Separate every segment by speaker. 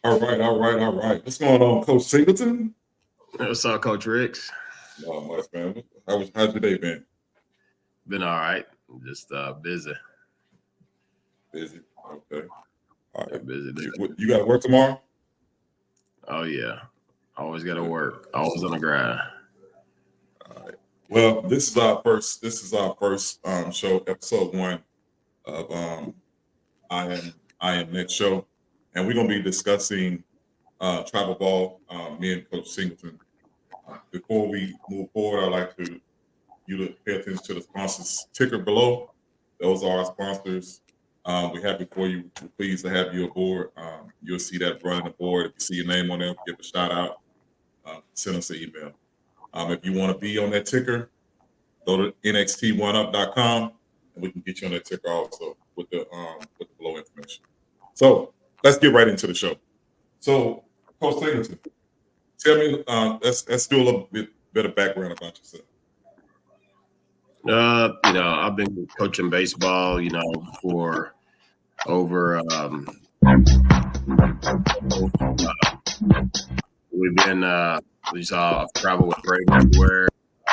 Speaker 1: All right. What's going on, Coach Singleton?
Speaker 2: What's up, Coach Ricks?
Speaker 1: Not much, man. How's your day been?
Speaker 2: Been all right. Just busy.
Speaker 1: Busy. Okay. All
Speaker 2: Yeah,
Speaker 1: right.
Speaker 2: busy day.
Speaker 1: You got to work tomorrow?
Speaker 2: Oh yeah. Always got to
Speaker 1: Good.
Speaker 2: work. Always on the grind.
Speaker 1: All right. Well, this is our first. Show, episode one of I am Next show, and we're gonna be discussing travel ball. Me and Coach Singleton. Before we move forward, I'd like you to pay attention to the sponsors ticker below. Those are our sponsors. We have before you. We're pleased to have you aboard. You'll see that running the board. If you see your name on there, give a shout out. Send us an email. If you want to be on that ticker, go to nxt1up.com and we can get you on that ticker also with the below information. So let's get right into the show. So, Coach Singleton, tell me, let's do a little bit of background about yourself.
Speaker 2: I've been coaching baseball, for over we've been we saw I've traveled with Braden everywhere.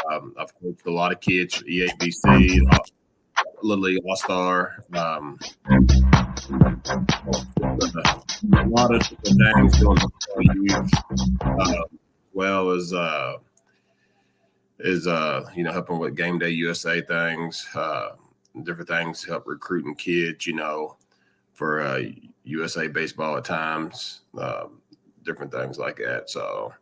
Speaker 2: I've coached a lot of kids for EABC, Little League All Star, a lot of different things doing for youth, well as helping with Game Day USA things, different things to help recruiting kids, for USA baseball at times, different things like that. So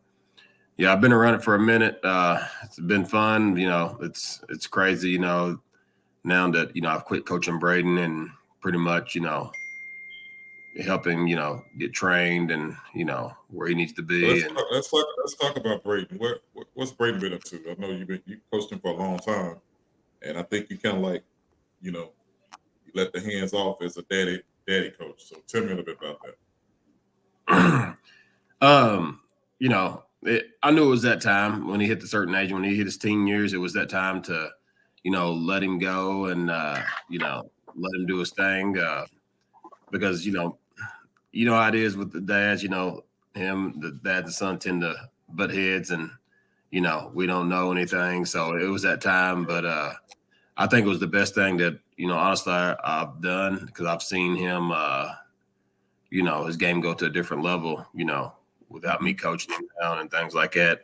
Speaker 2: yeah, I've been around it for a minute. It's been fun. It's crazy. Now that I've quit coaching Braden and pretty much helping get trained and where he needs to be.
Speaker 1: Let's talk about Braden. What's Braden been up to? I know you coached him for a long time, and I think you kind of like you let the hands off as a daddy coach. So tell me a little bit about
Speaker 2: that. I knew it was that time when he hit the certain age. When he hit his teen years, it was that time to let him go and let him do his thing, because how it is with the dads. The dad and son tend to butt heads, and we don't know anything. So it was that time, but I think it was the best thing that honestly I've done, because I've seen him his game go to a different level, without me coaching him down and things like that.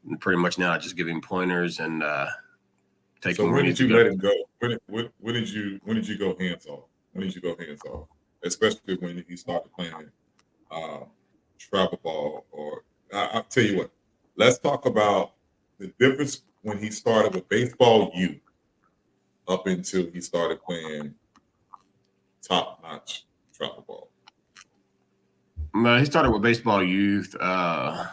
Speaker 2: And pretty much now I just give him pointers and take him.
Speaker 1: So when did you let him go? When did you go hands off? When did you go hands off? Especially when he started playing travel ball, or I'll tell you what. Let's talk about the difference when he started with baseball youth up until he started playing top notch travel ball.
Speaker 2: He started with baseball youth, I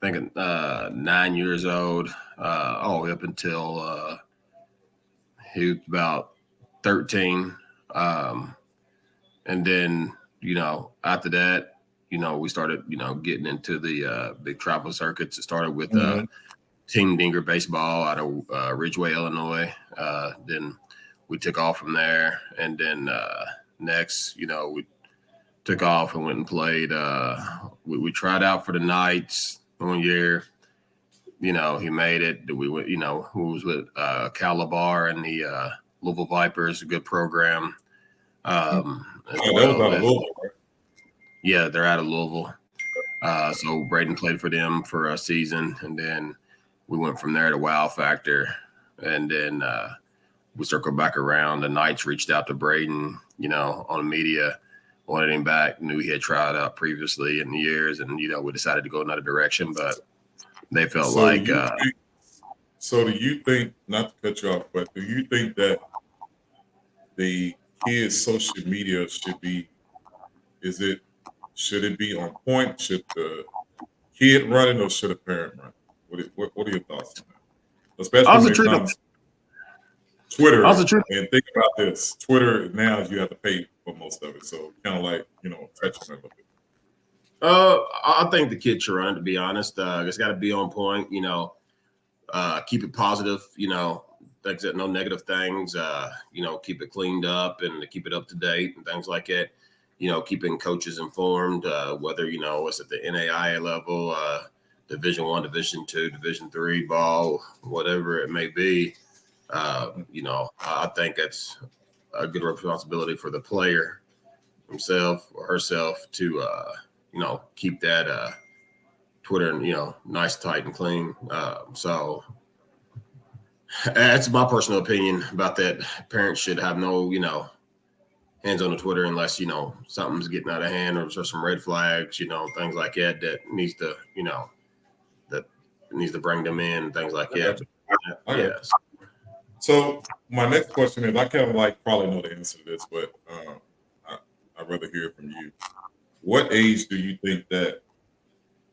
Speaker 2: think 9 years old, all the way up until he was about 13. And then, after that, we started, getting into the big travel circuits. It started with Team Dinger Baseball out of Ridgeway, Illinois. Then we took off from there. And then next, we took off and went and played. We tried out for the Knights 1 year. He made it. We went, who was with Calabar and the Louisville Vipers, a good program.
Speaker 1: That was out of Louisville, right?
Speaker 2: Yeah, they're out of Louisville. So Braden played for them for a season, and then we went from there to Wow Factor, and then we circled back around. The Knights reached out to Braden, on the media, wanted him back, knew he had tried out previously in the years, and, we decided to go another direction, but they felt like.
Speaker 1: So do you think, not to cut you off, but do you think that the kids' social media should it be on point? Should the kid run it, or should a parent run it? What are your thoughts on that? Especially when it comes to Twitter. And think about this. Twitter now, you have to pay for most of it. So kind of like, touch on it a little bit.
Speaker 2: I think the kid should run, to be honest. It's got to be on point, keep it positive, like I said, no negative things, keep it cleaned up and keep it up to date and things like that. keeping coaches informed, whether, it's at the NAIA level, Division I, Division II, Division III ball, whatever it may be. I think that's a good responsibility for the player himself or herself to, keep that Twitter, nice, tight, and clean. So that's my personal opinion about that. Parents should have no, hands on the Twitter unless, something's getting out of hand or there's some red flags, things like that needs to, that needs to bring them in, things like that. Yes.
Speaker 1: So my next question is, I kind of probably know the answer to this, but I'd rather hear it from you. What age do you think that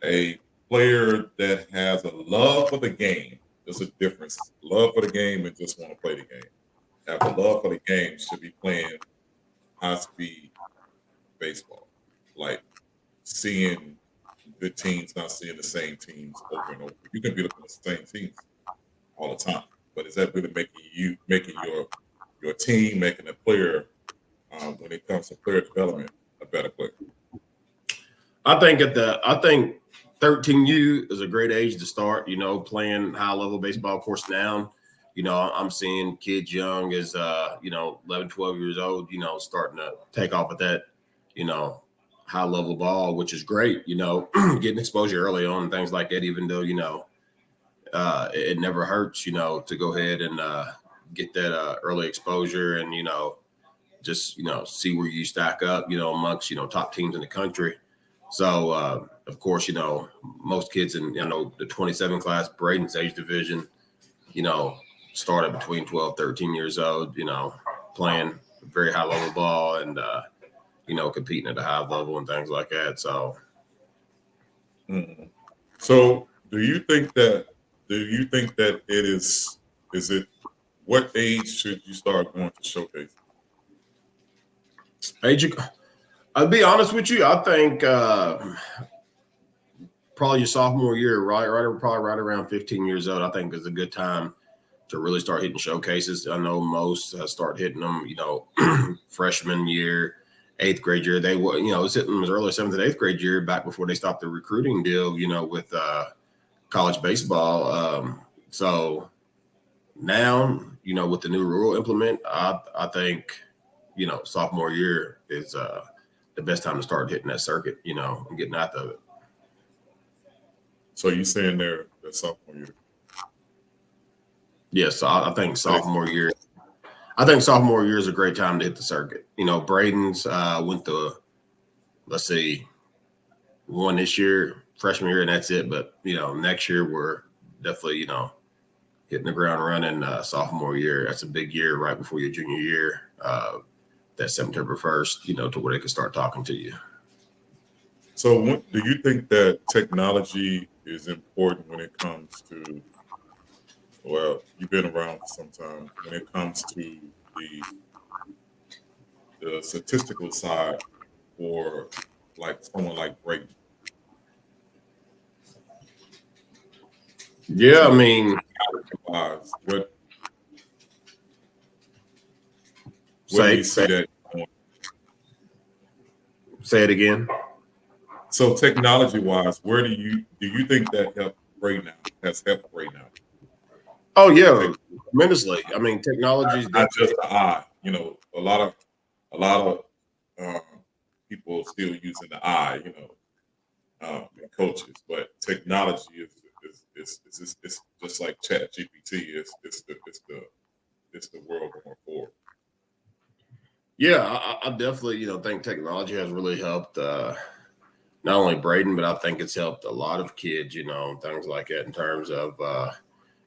Speaker 1: a player that has a love for the game, there's a difference, love for the game and just want to play the game, have a love for the game, should be playing high-speed baseball, like seeing good teams, not seeing the same teams over and over. You can be looking at the same teams all the time, but is that really making your team, making a player, when it comes to player development, a better player?
Speaker 2: I think 13U is a great age to start, playing high level baseball. Of course, now, I'm seeing kids young as 11, 12 years old, starting to take off at that, high level ball, which is great, getting exposure early on and things like that, even though, it never hurts, to go ahead and get that early exposure and, just, see where you stack up, amongst, top teams in the country. So, of course, most kids in, the 27 class, Braden's age division, started between 12, 13 years old, playing very high level ball and, competing at a high level and things like that. So,
Speaker 1: So do you think that it is what age should you start going to showcase?
Speaker 2: I'll be honest with you. I think probably your sophomore year, probably right around 15 years old, I think is a good time to really start hitting showcases. I know most start hitting them, freshman year, 8th grade year. They were, was hitting them as early as 7th and 8th grade year back before they stopped the recruiting deal, with college baseball. So now, with the new rule implement, I think, sophomore year is the best time to start hitting that circuit, and getting out of it.
Speaker 1: So you saying there that sophomore year?
Speaker 2: Yes, I think sophomore year. I think sophomore year is a great time to hit the circuit. Braden's went to, let's see, one this year, freshman year, and that's it. But next year we're definitely hitting the ground running. Sophomore year, that's a big year right before your junior year. That September 1st, to where they can start talking to you.
Speaker 1: So do you think that technology is important when it comes to, well, you've been around for some time, when it comes to the statistical side for someone like Braden?
Speaker 2: Yeah, I mean,
Speaker 1: what do you see that going?
Speaker 2: Say it again.
Speaker 1: So technology-wise, where do you think that has helped Braden out?
Speaker 2: Oh yeah, tremendously. I mean, technology is
Speaker 1: not just the eye. A lot of people still using the eye. And coaches, but technology is just like Chat GPT. It's the world going forward.
Speaker 2: Yeah, I definitely think technology has really helped not only Braden, but I think it's helped a lot of kids, things like that in terms of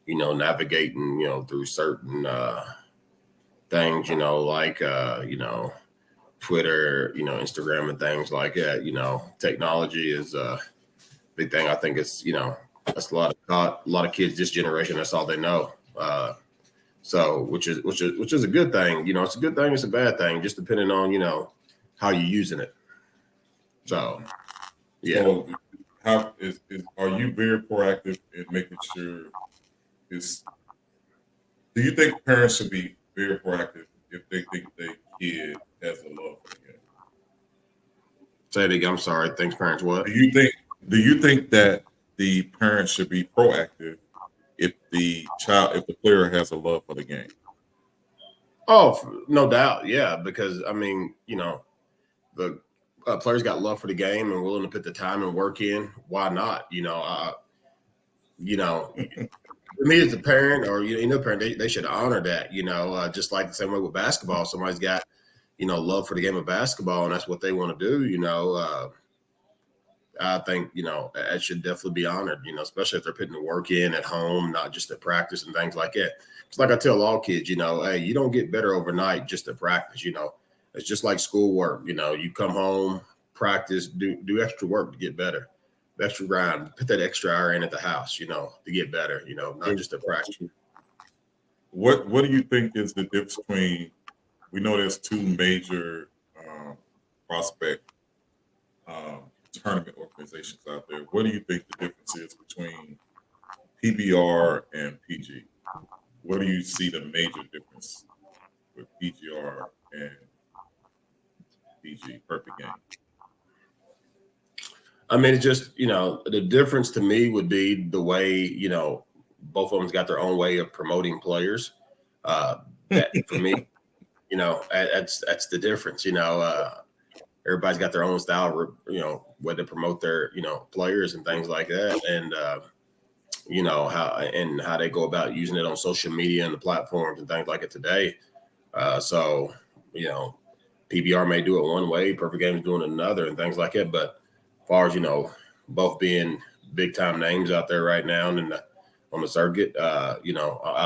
Speaker 2: navigating, through certain things, like Twitter, Instagram and things like that. Technology is a big thing. I think it's, that's a lot of kids this generation, that's all they know. So which is a good thing. It's a good thing, it's a bad thing, just depending on, how you're using it. So yeah.
Speaker 1: So are you very proactive in making sure do you think parents should be very proactive if they think their kid has a love for the game?
Speaker 2: Say it again. I'm sorry. Thanks, parents. What?
Speaker 1: Do you think that the parents should be proactive if the player has a love for the game?
Speaker 2: Oh, no doubt. Yeah, because I mean, the players got love for the game and willing to put the time and work in. Why not? For me as a parent or parent, they should honor that. Just like the same way with basketball, somebody's got love for the game of basketball and that's what they want to do. I think that should definitely be honored. Especially if they're putting the work in at home, not just at practice and things like that. It's like I tell all kids, hey, you don't get better overnight just at practice. It's just like schoolwork. You come home, practice, do extra work to get better. Extra grind, put that extra hour in at the house, to get better, not just at practice.
Speaker 1: What do you think is the difference between? We know there's two major prospect tournament organizations out there. What do you think the difference is between PBR and PG? What do you see the major difference with PGR and PG? Perfect Game.
Speaker 2: I mean, it's just, the difference to me would be the way, both of them's got their own way of promoting players. That for me, that's the difference. Everybody's got their own style, way to promote their, players and things like that. And, how they go about using it on social media and the platforms and things like it today. So, PBR may do it one way, Perfect Game is doing it another and things like that. But as far as, both being big time names out there right now and on the circuit, I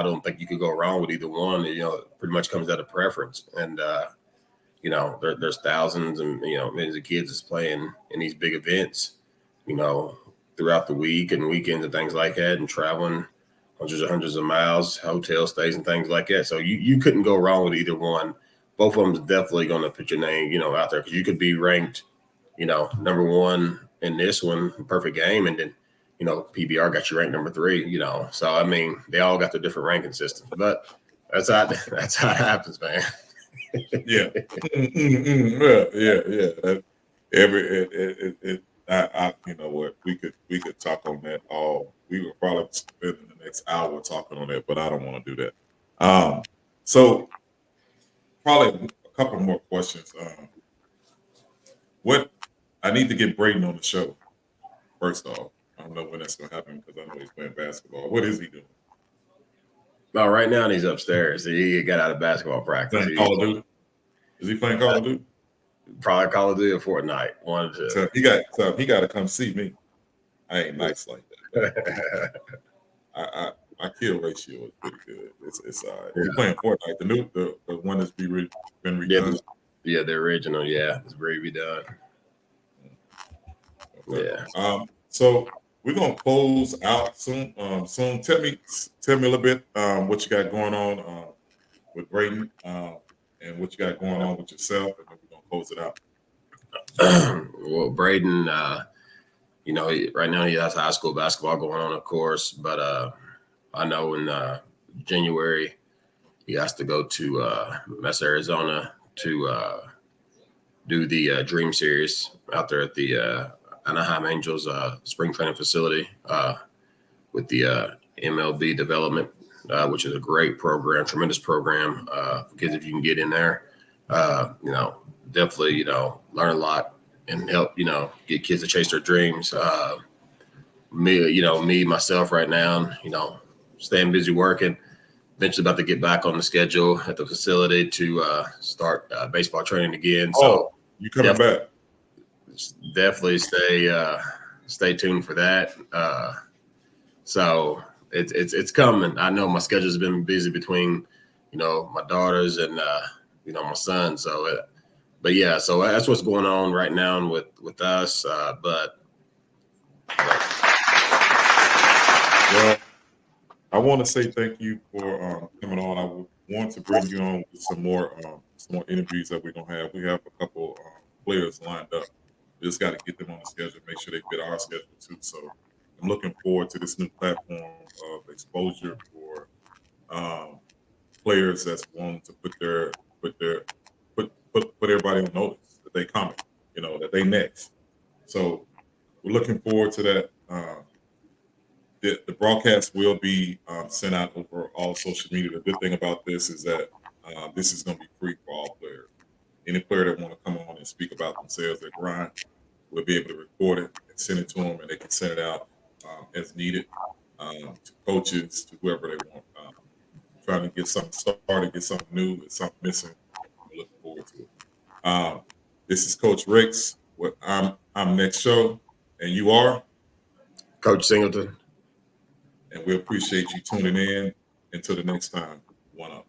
Speaker 2: don't think you could go wrong with either one. It pretty much comes out of preference. And, there's thousands and, millions of kids that's playing in these big events, throughout the week and weekends and things like that and traveling hundreds of miles, hotel stays and things like that. So you couldn't go wrong with either one. Both of them is definitely going to put your name, out there because you could be ranked, number one in this one, Perfect Game, and then, PBR got you ranked number 3, So, I mean, they all got their different ranking systems, but that's how it happens, man.
Speaker 1: Yeah. Yeah. You know what? We could talk on that all. We would probably spend the next hour talking on that, but I don't want to do that. So probably a couple more questions. What I need to get Braden on the show. First off, I don't know when that's going to happen because I know he's playing basketball. What is he doing?
Speaker 2: Well, right now he's upstairs. He got out of basketball practice.
Speaker 1: Playing Call of Duty? Is he playing Call of Duty?
Speaker 2: Probably Call of Duty or Fortnite. One of the two.
Speaker 1: So he got to come see me. I ain't nice like that. My kill ratio is pretty good. It's all right. He's playing Fortnite. The one that's been redone.
Speaker 2: Yeah, the original. Yeah, it's very redone.
Speaker 1: Okay. Yeah. So we're gonna close out soon. Tell me a little bit what you got going on with Braden and what you got going on with yourself, and then we're gonna close it out.
Speaker 2: Well, Braden, right now he has high school basketball going on, of course, but I know in January he has to go to Mesa, Arizona to do the Dream Series out there at the Anaheim Angels spring training facility with the MLB development, which is a great program, tremendous program for kids if you can get in there. Definitely, learn a lot and help, get kids to chase their dreams. Myself right now, staying busy working, eventually about to get back on the schedule at the facility to start baseball training again. So
Speaker 1: you coming back?
Speaker 2: Definitely stay tuned for that. So it's coming. I know my schedule's been busy between, my daughters and my son. So, but yeah, so that's what's going on right now with us. Well,
Speaker 1: I want to say thank you for coming on. I want to bring you on with some more interviews that we're gonna have. We have a couple players lined up. We just got to get them on the schedule, make sure they fit our schedule too. So I'm looking forward to this new platform of exposure for players that's wanting to put everybody on notice that they coming. that they next. So we're looking forward to that. The broadcast will be sent out over all social media. The good thing about this is that this is going to be free for all players. Any player that want to come on and speak about themselves, their grind, we'll be able to record it and send it to them, and they can send it out as needed to coaches, to whoever they want. Trying to get something started, get something new, get something missing. We're looking forward to it. This is Coach Ricks. I'm Next Show, and you are
Speaker 2: Coach Singleton.
Speaker 1: and we appreciate you tuning in. Until the next time, one up.